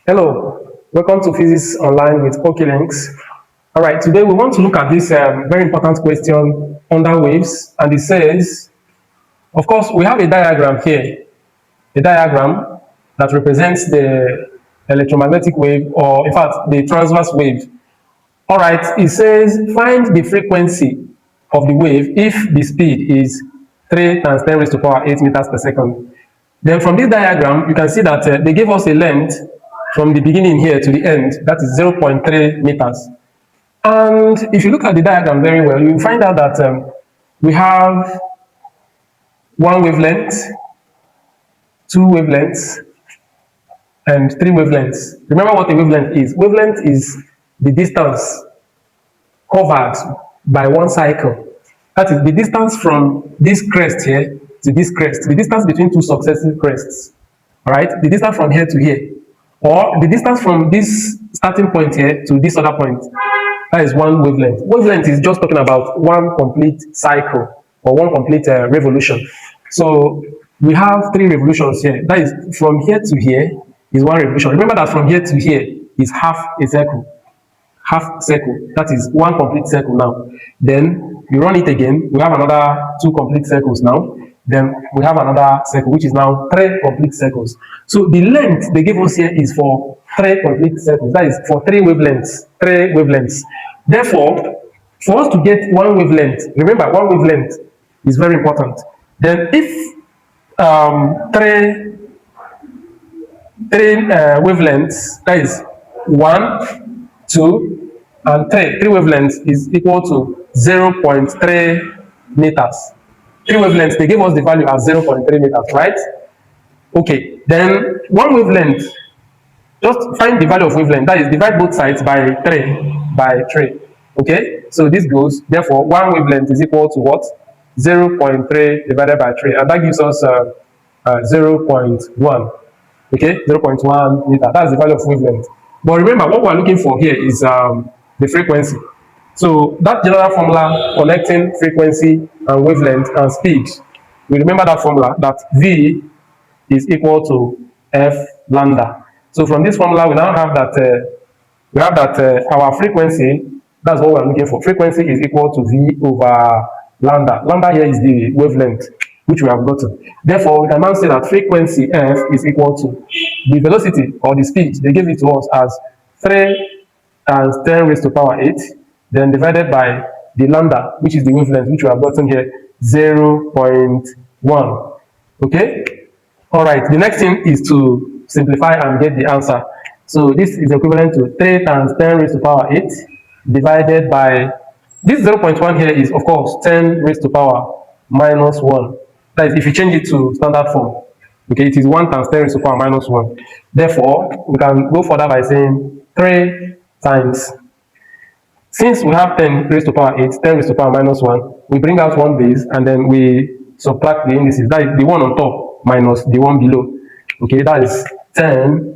Hello, welcome to Physics Online with OK Links. All right, today we want to look at this very important question under waves, and it says, of course, we have a diagram here, a diagram that represents the electromagnetic wave, or in fact, the transverse wave. All right, it says find the frequency of the wave if the speed is 3 times 10 raised to power 8 meters per second. Then from this diagram, you can see that they gave us a length from the beginning here to the end, that is 0.3 meters. And if you look at the diagram very well, you find out that we have one wavelength, two wavelengths, and three wavelengths. Remember what a wavelength is. Wavelength is the distance covered by one cycle. That is the distance from this crest here to this crest, the distance between two successive crests. All right, the distance from here to here, or the distance from this starting point here to this other point. That is one wavelength. Wavelength is just talking about one complete cycle or one complete revolution. So we have three revolutions here. That is from here to here is one revolution. Remember that from here to here is half a circle. Half circle. That is one complete circle now. Then you run it again. We have another two complete circles now. Then we have another circle, which is now three complete circles. So the length they give us here is for three complete circles. That is for three wavelengths. Three wavelengths. Therefore, for us to get one wavelength, remember one wavelength is very important. Then if three wavelengths, that is 1, 2, and 3. 3 wavelengths is equal to 0.3 meters. 3 wavelengths, they give us the value as 0.3 meters, right? Okay, then one wavelength, just find the value of wavelength, that is divide both sides by 3. Okay, so this goes, therefore, one wavelength is equal to what? 0.3 divided by 3, and that gives us 0.1. Okay, 0.1 meter. That's the value of wavelength. But remember, what we're looking for here is the frequency. So that general formula connecting frequency and wavelength and speed, we remember that formula that V is equal to F lambda. So from this formula, we now have that our frequency, that's what we're looking for. Frequency is equal to V over lambda. Lambda here is the wavelength, which we have gotten. Therefore, we can now say that frequency F is equal to the velocity or the speed. They give it to us as 3 times 10 raised to power 8, then divided by the lambda, which is the wavelength, which we have gotten here, 0.1. Okay? All right, the next thing is to simplify and get the answer. So this is equivalent to 3 times 10 raised to power 8 divided by, this 0.1 here is, of course, 10 raised to power minus 1. That is, if you change it to standard form, okay, it is 1 times 10 raised to power minus 1. Therefore, we can go further by saying 3 times. Since we have 10 raised to power 8, 10 raised to power minus 1, we bring out one base and then we subtract the indices. That is the one on top minus the one below. Okay, that is 10